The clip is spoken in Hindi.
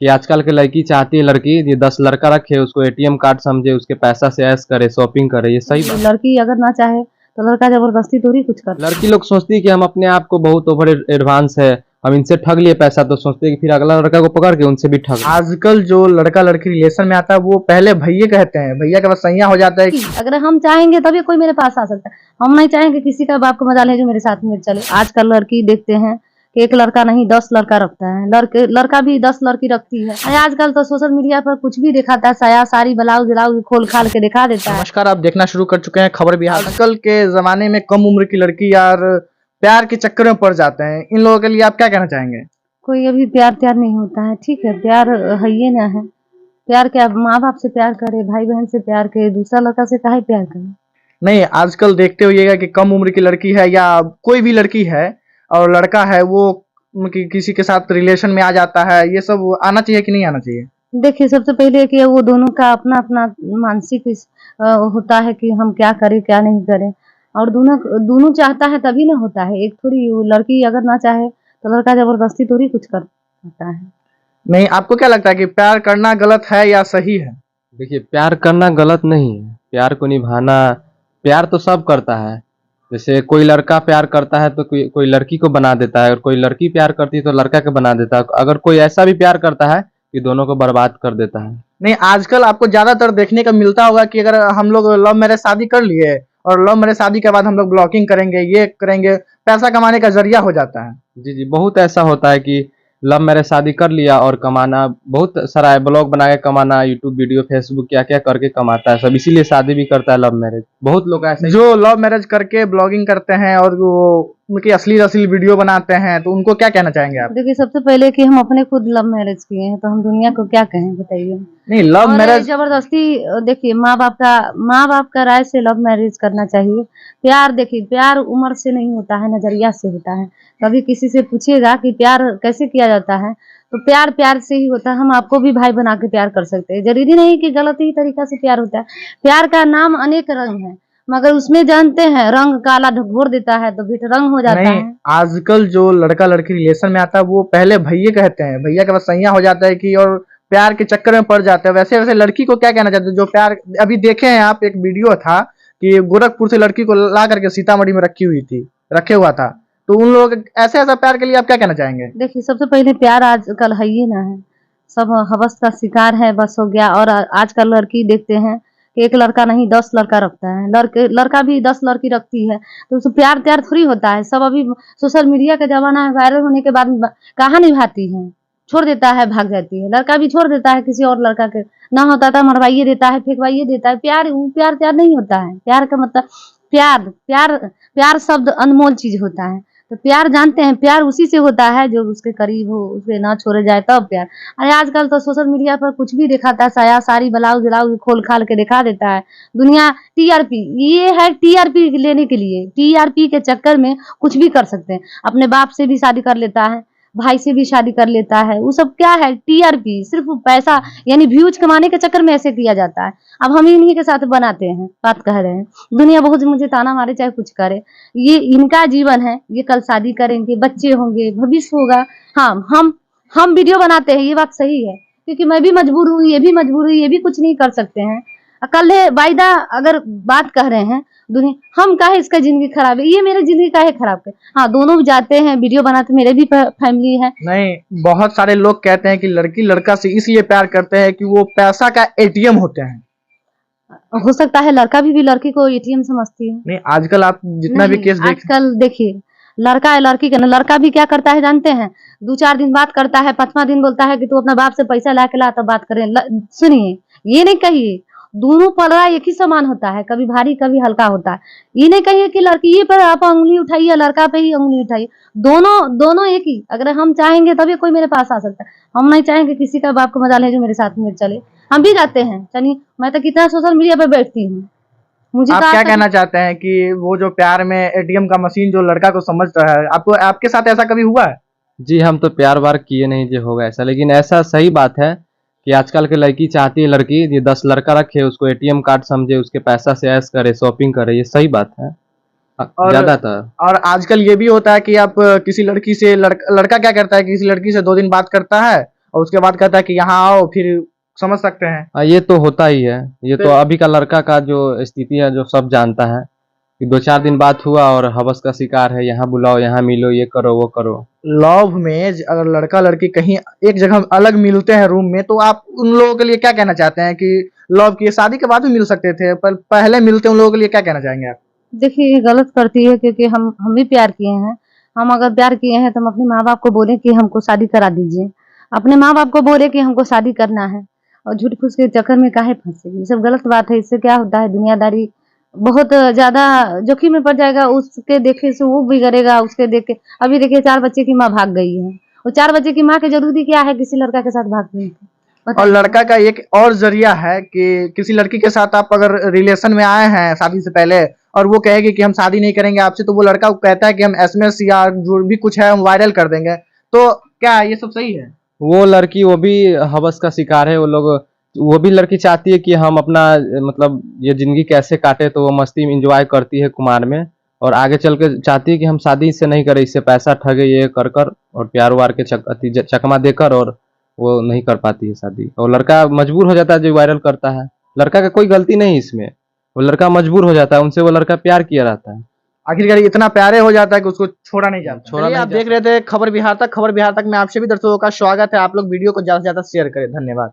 कि आजकल के लड़की चाहती है लड़की ये 10 लड़का रखे उसको एटीएम कार्ड समझे उसके पैसा से ऐश करे शॉपिंग करे, ये सही बात। लड़की अगर ना चाहे तो लड़का जबरदस्ती थोड़ी कुछ कर। लड़की लोग सोचती है कि हम अपने आप को बहुत ओवर एडवांस है, हम इनसे ठग लिए पैसा, तो सोचते हैं कि फिर अगला लड़का को पकड़ के उनसे भी ठग। आजकल जो लड़का लड़की रिलेशन में आता है वो पहले भैया कहते हैं, भैया के बाद सैया हो जाता है। अगर हम चाहेंगे तभी कोई मेरे पास आ सकता है, हम नहीं चाहेंगे किसी का बाप को मजाल है जो मेरे साथ में चले। आजकल लड़की देखते हैं कि एक लड़का नहीं 10 लड़का रखता है, लड़का भी 10 लड़की रखती है। अरे आजकल तो सोशल मीडिया पर कुछ भी दिखाता है, साया साड़ी ब्लाउज ब्लाउज खोल खाल के दिखा देता है। नमस्कार, आप देखना शुरू कर चुके हैं खबर बिहार। आजकल के जमाने में कम उम्र की लड़की यार प्यार के चक्कर में पड़ जाते हैं, इन लोगों के लिए आप क्या कहना चाहेंगे? कोई अभी प्यार त्यार नहीं होता है, ठीक है प्यार है ये ना है। प्यार क्या, माँ बाप से प्यार करे, भाई बहन से प्यार करे, दूसरा लड़का से काहे प्यार करे। नहीं, आजकल देखते होइएगा कि कम उम्र की लड़की है या कोई भी लड़की है और लड़का है वो किसी के साथ रिलेशन में आ जाता है, ये सब आना चाहिए कि नहीं आना चाहिए? देखिए सबसे पहले कि वो दोनों का अपना अपना मानसिक होता है कि हम क्या करें क्या नहीं करें, और दोनों चाहता है तभी ना होता है। एक थोड़ी लड़की अगर ना चाहे तो लड़का जबरदस्ती थोड़ी कुछ कर सकता है। नहीं, आपको क्या लगता है कि प्यार करना गलत है या सही है? देखिए प्यार करना गलत नहीं है, प्यार को निभाना, प्यार तो सब करता है। जैसे कोई लड़का प्यार करता है तो कोई लड़की को बना देता है, और कोई लड़की प्यार करती है तो लड़का को बना देता है। अगर कोई ऐसा भी प्यार करता है कि दोनों को बर्बाद कर देता है। नहीं, आजकल आपको ज्यादातर देखने का मिलता होगा कि अगर हम लोग लव मैरिज शादी कर लिए और लव मैरिज शादी के बाद हम लोग ब्लॉकिंग करेंगे, ये करेंगे, पैसा कमाने का जरिया हो जाता है। जी जी, बहुत ऐसा होता है कि लव मैरिज शादी कर लिया और कमाना बहुत सारा है, ब्लॉग बना के कमाना, यूट्यूब वीडियो फेसबुक क्या क्या करके कमाता है सब, इसीलिए शादी भी करता है लव मैरिज। बहुत लोग ऐसे जो लव मैरिज करके ब्लॉगिंग करते हैं और वो उनकी असली वीडियो बनाते हैं, तो उनको क्या कहना चाहेंगे आप? देखिए सबसे पहले कि हम अपने खुद लव मैरिज किए हैं तो हम दुनिया को क्या कहें बताइए। नहीं, लव मैरिज जबरदस्ती देखिए माँ बाप का राय से लव मैरिज करना चाहिए। प्यार देखिए प्यार उम्र से नहीं होता है, नजरिया से होता है। कभी किसी से पूछेगा कि प्यार कैसे किया जाता है तो प्यार प्यार से ही होता है। हम आपको भी भाई बना के प्यार कर सकते हैं, जरूरी नहीं कि गलत ही तरीका से प्यार होता है। प्यार का नाम अनेक रंग है, मगर उसमें जानते हैं रंग काला घोर देता है तो फिर रंग हो जाता है। आजकल जो लड़का लड़की रिलेशन में आता है वो पहले भैया कहते हैं, भैया के बाद सैया हो जाता है कि और प्यार के चक्कर में पड़ जाते हैं। वैसे वैसे लड़की को क्या कहना चाहते हैं जो प्यार अभी देखे हैं आप? एक वीडियो था कि गोरखपुर से लड़की को ला करके सीतामढ़ी में रखे हुआ था, तो उन लोग ऐसे ऐसा प्यार के लिए आप क्या कहना चाहेंगे? देखिए सबसे पहले प्यार आजकल है ही ना है, सब हवस का शिकार है बस हो गया। और आजकल लड़की देखते हैं कि एक लड़का नहीं 10 लड़का रखता है, लड़का भी 10 लड़की रखती है, तो उसको प्यार त्यार थोड़ी होता है। सब अभी सोशल मीडिया का जमाना है, वायरल होने के बाद कहाँ निभाती है, छोड़ देता है भाग जाती है। लड़का भी छोड़ देता है किसी और लड़का के, ना होता था मरवाइए देता है फेंकवाइए देता है। प्यार त्यार नहीं होता है। प्यार का मतलब प्यार शब्द अनमोल चीज होता है। तो प्यार जानते हैं, प्यार उसी से होता है जो उसके करीब हो, उसे ना छोड़े जाए तब प्यार। अरे आजकल तो सोशल मीडिया पर कुछ भी दिखाता है, साया साड़ी ब्लाउज ब्लाउज खोल खाल के दिखा देता है। दुनिया टीआरपी, ये है टीआरपी लेने के लिए, टीआरपी के चक्कर में कुछ भी कर सकते हैं। अपने बाप से भी शादी कर लेता है, भाई से भी शादी कर लेता है, वो सब क्या है टीआरपी, सिर्फ पैसा यानी व्यूज कमाने के चक्कर में ऐसे किया जाता है। अब हम इन्हीं के साथ बनाते हैं, बात कह रहे हैं। दुनिया बहुत मुझे ताना मारे चाहे कुछ करे, ये इनका जीवन है, ये कल शादी करेंगे, बच्चे होंगे, भविष्य होगा। हाँ हम वीडियो बनाते हैं, ये बात सही है, क्योंकि मैं भी मजबूर हूँ, ये भी मजबूर हुई, ये भी कुछ नहीं कर सकते हैं। कल वायदा अगर बात कह रहे हैं दुनिया, हम काहे इसका जिंदगी खराब है, ये मेरी जिंदगी काहे खराब है। हाँ दोनों भी जाते हैं वीडियो बनाते, मेरे भी फैमिली है। नहीं, बहुत सारे लोग कहते हैं कि लड़की लड़का से इसलिए प्यार करते हैं कि वो पैसा का एटीएम होते हैं। हो सकता है लड़का भी लड़की को एटीएम समझती है। नहीं, आजकल आप जितना भी केस आजकल देखिए लड़का है लड़की का, लड़का भी क्या करता है जानते हैं, 2-4 दिन बात करता है, 5वां दिन बोलता है कि तू अपना बाप से पैसा ला के ला तब बात करें। सुनिए, ये नहीं कहिए दोनों पलड़ा एक ही समान होता है, कभी भारी कभी हल्का होता है। ये नहीं कहिए कि लड़की पर आप उंगली उठाइए, लड़का पे ही उंगली उठाइए, दोनों एक ही। अगर हम चाहेंगे तभी कोई मेरे पास आ सकता है, हम नहीं चाहेंगे किसी का बाप को मजाल है जो मेरे साथ में चले। हम भी जाते हैं, चलिए मैं तो कितना सोशल मीडिया पे बैठती हूँ। मुझे आप क्या कहना चाहते हैं कि वो जो प्यार में एटीएम का मशीन जो लड़का को समझता है, आपके साथ ऐसा कभी हुआ है? जी हम तो प्यार वार किए नहीं जो होगा ऐसा, लेकिन ऐसा सही बात है कि आजकल के लड़की चाहती है लड़की ये 10 लड़का रखे उसको एटीएम कार्ड समझे उसके पैसा से ऐश करे शॉपिंग करे, ये सही बात है ज्यादातर। और आजकल ये भी होता है कि आप किसी लड़की से लड़का क्या करता है, किसी लड़की से 2 दिन बात करता है और उसके बाद कहता है कि यहाँ आओ, फिर समझ सकते हैं। हाँ, ये तो होता ही है। ये तो फिर- अभी का लड़का का जो स्थिति है जो सब जानता है कि 2-4 दिन बात हुआ और हवस का शिकार है, यहाँ बुलाओ, यहाँ मिलो, ये करो, वो करो। लव में अगर लड़का लड़की कहीं एक जगह अलग मिलते हैं रूम में, तो आप उन लोगों के लिए क्या कहना चाहते हैं कि लव की शादी के बाद भी मिल सकते थे, पर पहले मिलते उन लोगों के लिए क्या कहना चाहेंगे आप? देखिए ये गलत करती है, क्योंकि हम भी प्यार किए हैं। हम अगर प्यार किए हैं तो हम अपने माँ बाप को बोले कि हमको शादी करा दीजिए, अपने माँ बाप को बोले कि हमको शादी करना है, और झूठ फूस के चक्कर में काहे फंसे। ये सब गलत बात है। इससे क्या होता है, दुनियादारी बहुत ज्यादा जोखिम में पड़ जाएगा। उसके देखे से वो बिगड़ेगा, उसके देख के। अभी देखिए 4 बच्चे की माँ भाग गई है, और 4 बच्चे की माँ की जरूरी क्या है किसी लड़का के साथ भाग गई थी, और बताइए। लड़का का एक और जरिया है कि किसी लड़की के साथ आप अगर रिलेशन में आए हैं शादी से पहले, और वो कहेगी कि हम शादी नहीं करेंगे आपसे, तो वो लड़का कहता है कि हम एसएमएस या जो भी कुछ है हम वायरल कर देंगे। तो क्या ये सब सही है? वो लड़की वो भी हवस का शिकार है। वो भी लड़की चाहती है कि हम अपना मतलब ये जिंदगी कैसे काटे, तो वो मस्ती में इंजॉय करती है कुमार में, और आगे चल के चाहती है कि हम शादी इससे नहीं करें, इससे पैसा ठगे ये कर कर और प्यार वार के चकमा देकर, और वो नहीं कर पाती है शादी। और लड़का मजबूर हो जाता है जो वायरल करता है। लड़का का कोई गलती नहीं इसमें, वो लड़का मजबूर हो जाता है, उनसे वो लड़का प्यार किया रहता है। आखिरकार इतना प्यारे हो जाता है कि उसको छोड़ा नहीं जाता। छोड़ा चलिए, नहीं आप जा देख रहे थे खबर बिहार तक। खबर बिहार तक में आप सभी दर्शकों का स्वागत है। आप लोग वीडियो को ज्यादा से ज्यादा शेयर करें। धन्यवाद।